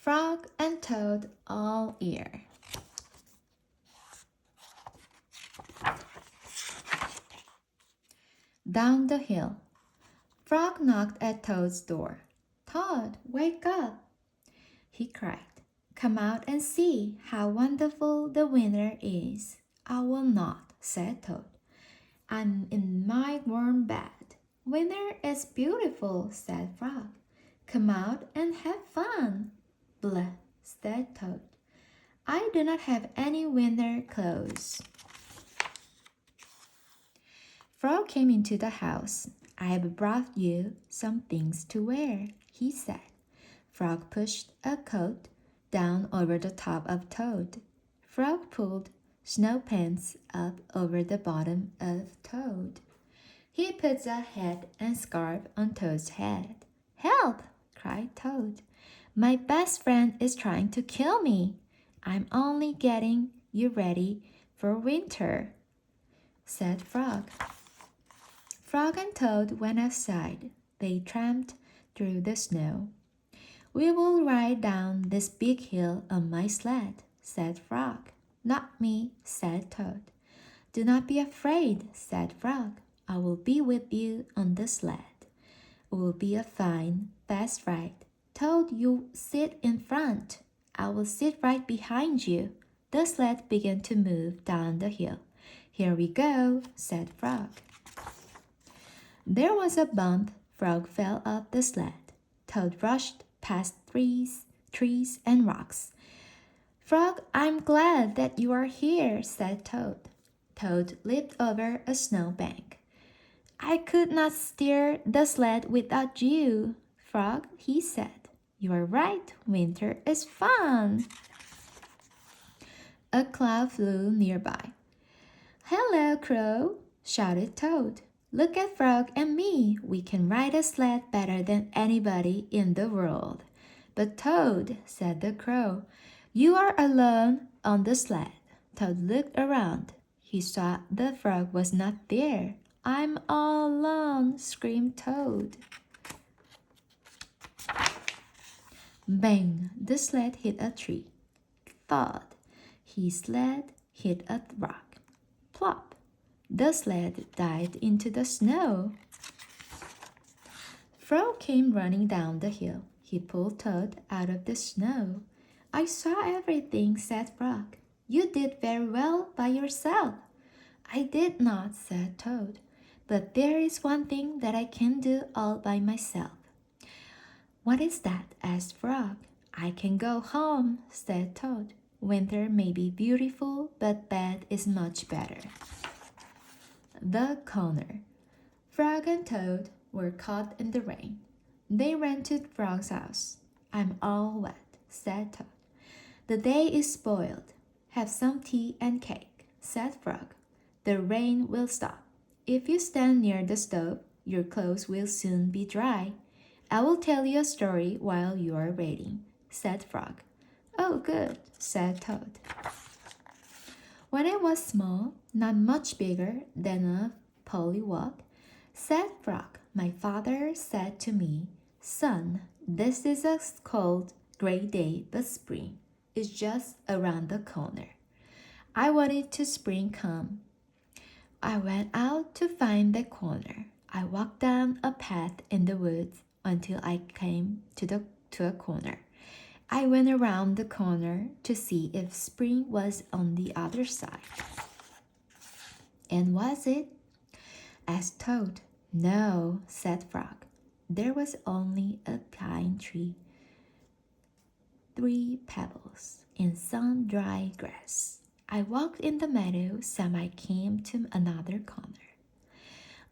Frog and Toad all ear. Down the hill. Frog knocked at Toad's door. Toad, wake up, he cried. Come out and see how wonderful the winter is. I will not, said Toad. I'm in my warm bed. Winter is beautiful, said Frog. Come out and have fun. Blah, said Toad. I do not have any winter clothes. Frog came into the house. I have brought you some things to wear, he said. Frog pushed a coat down over the top of Toad. Frog pulled snow pants up over the bottom of Toad. He put a hat and scarf on Toad's head. Help! Cried Toad. My best friend is trying to kill me. I'm only getting you ready for winter, said Frog. Frog and Toad went outside. They tramped through the snow. We will ride down this big hill on my sled, said Frog. Not me, said Toad. Do not be afraid, said Frog. I will be with you on the sled. It will be a fine, fast ride. Toad, you sit in front. I will sit right behind you. The sled began to move down the hill. Here we go, said Frog. There was a bump. Frog fell off the sled. Toad rushed past trees and rocks. Frog, I'm glad that you are here, said Toad. Toad leaped over a snowbank. I could not steer the sled without you, Frog, he said. You are right, winter is fun. A cloud flew nearby. Hello, Crow, shouted Toad. Look at Frog and me. We can ride a sled better than anybody in the world. But Toad, said the Crow, you are alone on the sled. Toad looked around. He saw the frog was not there. I'm all alone, screamed Toad. Bang! The sled hit a tree. Thud! His sled hit a rock. Plop! The sled dived into the snow. Frog came running down the hill. He pulled Toad out of the snow. I saw everything, said Frog. You did very well by yourself. I did not, said Toad. But there is one thing that I can do all by myself. What is that? asked Frog. I can go home, said Toad. Winter may be beautiful, but bed is much better. The corner. Frog and Toad were caught in the rain. They ran to Frog's house. I'm all wet, said Toad. The day is spoiled. Have some tea and cake, said Frog. The rain will stop. If you stand near the stove, your clothes will soon be dry. I will tell you a story while you are waiting, said Frog. Oh, good, said Toad. When I was small, not much bigger than a pollywog, said Frog, my father said to me, Son, this is a cold, gray day, but spring is just around the corner. I wanted to spring come. I went out to find the corner. I walked down a path in the woods until I came to a corner. I went around the corner to see if spring was on the other side. And was it? asked Toad. No, said Frog. There was only a pine tree, 3 pebbles, and some dry grass. I walked in the meadow till I came to another corner.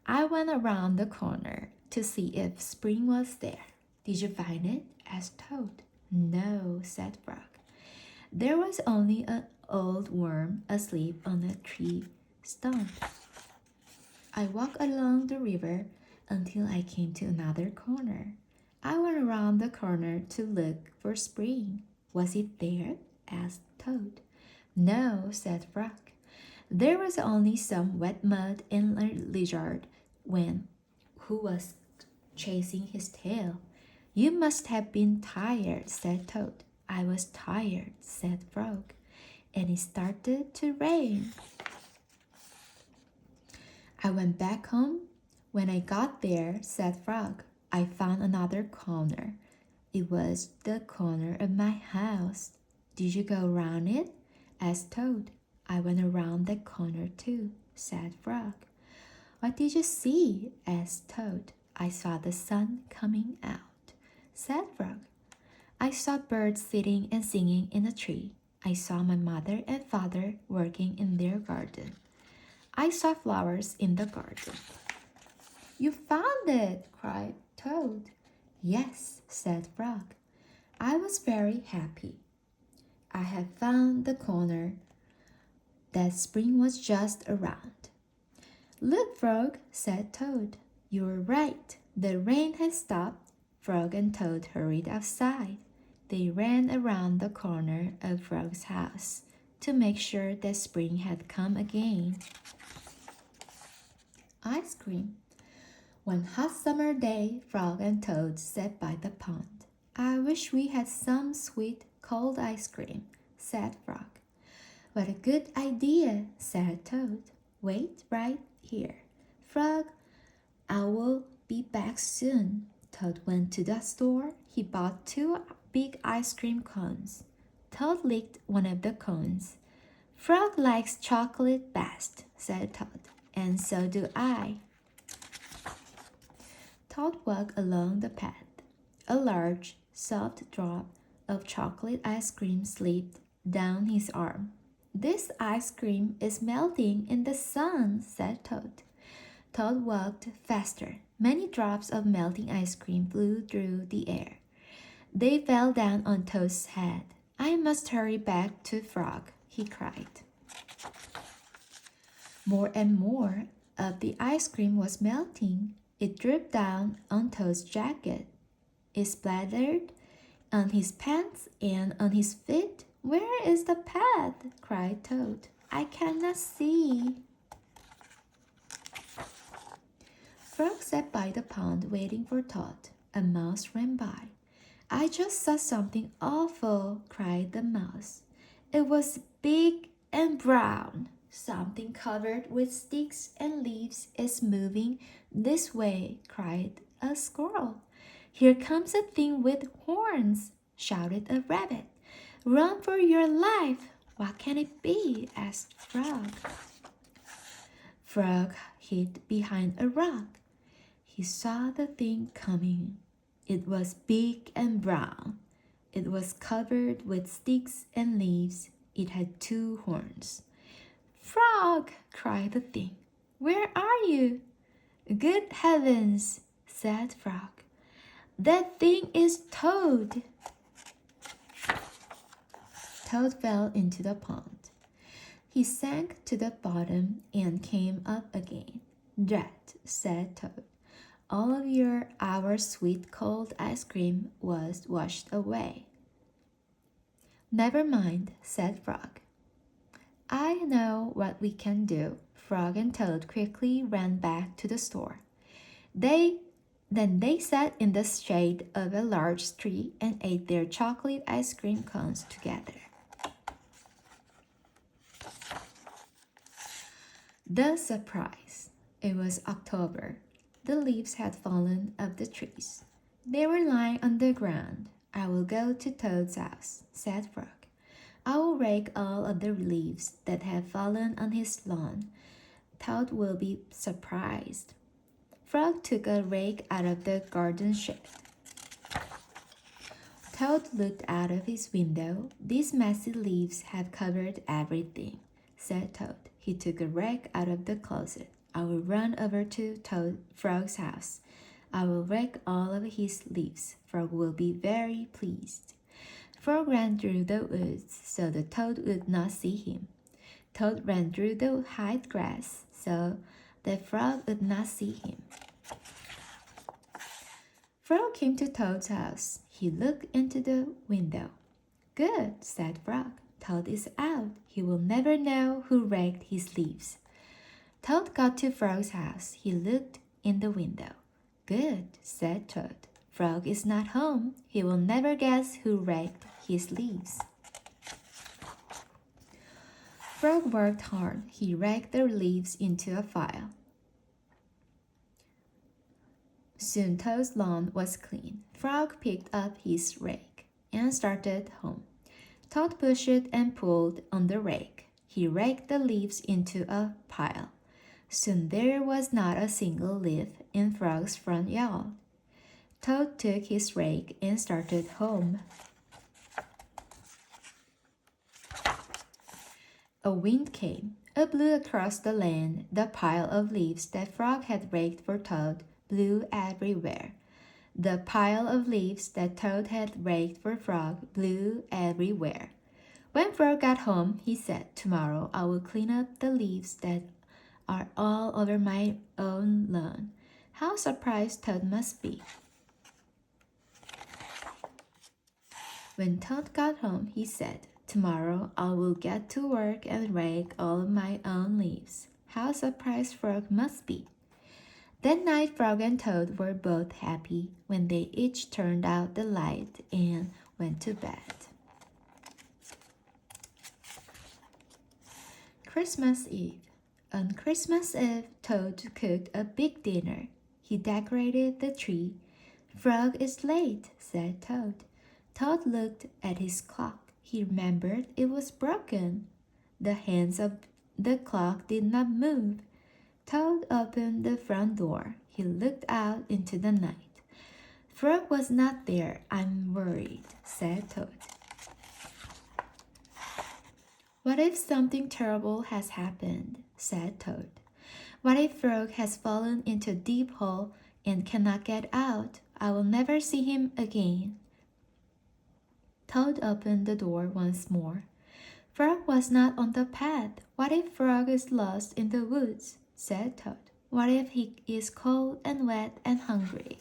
I went around the corner to see if spring was there. Did you find it? asked Toad. No, said Frog. There was only an old worm asleep on a tree stump. I walked along the river until I came to another corner. I went around the corner to look for spring. Was it there? asked Toad. No, said Frog. There was only some wet mud and a lizard who was chasing his tail. You must have been tired, said Toad. I was tired, said Frog, and it started to rain. I went back home. When I got there, said Frog, I found another corner. It was the corner of my house. Did you go around it? Asked Toad. I went around that corner too, said Frog. What did you see? Asked Toad. I saw the sun coming out, said Frog. I saw birds sitting and singing in a tree. I saw my mother and father working in their garden. I saw flowers in the garden. You found it, cried Toad. Yes, said Frog. I was very happy. I had found the corner that spring was just around. Look, Frog, said Toad. You were right. The rain has stopped. Frog and Toad hurried outside. They ran around the corner of Frog's house to make sure that spring had come again. Ice cream. One hot summer day, Frog and Toad sat by the pond. I wish we had some sweet, cold ice cream, said Frog. What a good idea, said Toad. Wait right here. Frog, I will be back soon. Toad went to the store. He bought 2 big ice cream cones. Toad licked one of the cones. Frog likes chocolate best, said Toad, and so do I. Toad walked along the path. A large, soft drop of chocolate ice cream slipped down his arm. This ice cream is melting in the sun, said Toad. Toad walked faster. Many drops of melting ice cream flew through the air. They fell down on Toad's head. I must hurry back to Frog, he cried. More and more of the ice cream was melting. It dripped down on Toad's jacket. It splattered on his pants and on his feet. Where is the path? Cried Toad. I cannot see. Frog sat by the pond waiting for Toad. A mouse ran by. I just saw something awful, cried the mouse. It was big and brown. Something covered with sticks and leaves is moving this way, cried a squirrel. Here comes a thing with horns, shouted a rabbit. Run for your life. What can it be? Asked Frog. Frog hid behind a rock. He saw the thing coming. It was big and brown. It was covered with sticks and leaves. It had 2 horns. Frog, cried the thing. Where are you? Good heavens, said Frog. That thing is Toad. Toad fell into the pond. He sank to the bottom and came up again. Drat, said Toad. All of our sweet cold ice cream was washed away. Never mind, said Frog. I know what we can do. Frog and Toad quickly ran back to the store. Then they sat in the shade of a large tree and ate their chocolate ice cream cones together. The surprise. It was October. The leaves had fallen off the trees. They were lying on the ground. I will go to Toad's house, said Frog. I will rake all of the leaves that have fallen on his lawn. Toad will be surprised. Frog took a rake out of the garden shed. Toad looked out of his window. These messy leaves have covered everything, said Toad. He took a rake out of the closet. I will run over to Frog's house. I will rake all of his leaves. Frog will be very pleased. Frog ran through the woods so the Toad would not see him. Toad ran through the high grass so the Frog would not see him. Frog came to Toad's house. He looked into the window. Good, said Frog. Toad is out. He will never know who raked his leaves. Toad got to Frog's house. He looked in the window. Good, said Toad. Frog is not home. He will never guess who raked his leaves. Frog worked hard. He raked the leaves into a pile. Soon Toad's lawn was clean. Frog picked up his rake and started home. Toad pushed and pulled on the rake. He raked the leaves into a pile. Soon there was not a single leaf in Frog's front yard. Toad took his rake and started home. A wind came. It blew across the land. The pile of leaves that Frog had raked for Toad blew everywhere. The pile of leaves that Toad had raked for Frog blew everywhere. When Frog got home, he said, "Tomorrow I will clean up the leaves that are all over my own lawn." How surprised Toad must be. When Toad got home, he said, "Tomorrow I will get to work and rake all of my own leaves." How surprised Frog must be. That night, Frog and Toad were both happy when they each turned out the light and went to bed. Christmas Eve. On Christmas Eve, Toad cooked a big dinner. He decorated the tree. "Frog is late," said Toad. Toad looked at his clock. He remembered it was broken. The hands of the clock did not move. Toad opened the front door. He looked out into the night. "Frog was not there. I'm worried," said Toad. "What if something terrible has happened?" said Toad. "What if Frog has fallen into a deep hole and cannot get out? I will never see him again." Toad opened the door once more. "Frog was not on the path. What if Frog is lost in the woods?" said Toad. "What if he is cold and wet and hungry?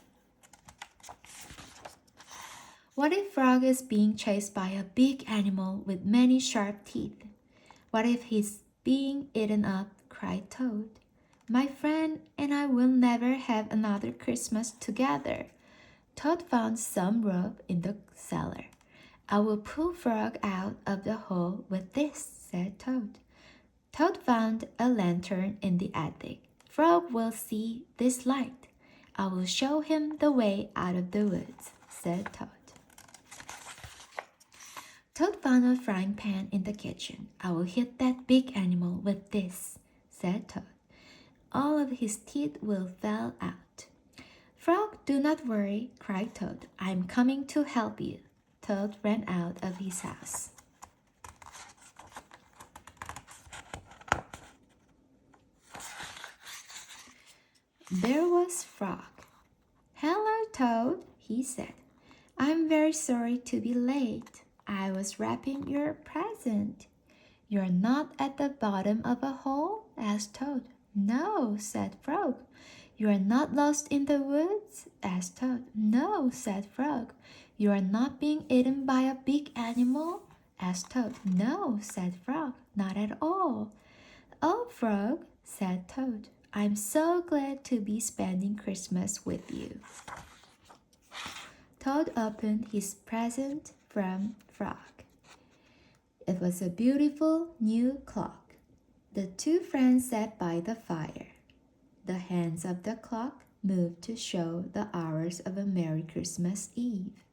What if Frog is being chased by a big animal with many sharp teeth? What if he's being eaten up?" cried Toad. "My friend and I will never have another Christmas together." Toad found some rope in the cellar. "I will pull Frog out of the hole with this," said Toad. Toad found a lantern in the attic. "Frog will see this light. I will show him the way out of the woods," said Toad. Toad found a frying pan in the kitchen. "I will hit that big animal with this," said Toad. "All of his teeth will fall out." "Frog, do not worry," cried Toad. "I am coming to help you." Toad ran out of his house. There was Frog. "Hello, Toad," he said. "I'm very sorry to be late. I was wrapping your present." "You're not at the bottom of a hole?" asked Toad. "No," said Frog. "You are not lost in the woods?" asked Toad. "No," said Frog. "You are not being eaten by a big animal?" asked Toad. "No," said Frog. "Not at all." "Oh, Frog," said Toad, "I'm so glad to be spending Christmas with you." Toad opened his present from Frog. It was a beautiful new clock. The two friends sat by the fire. The hands of the clock moved to show the hours of a Merry Christmas Eve.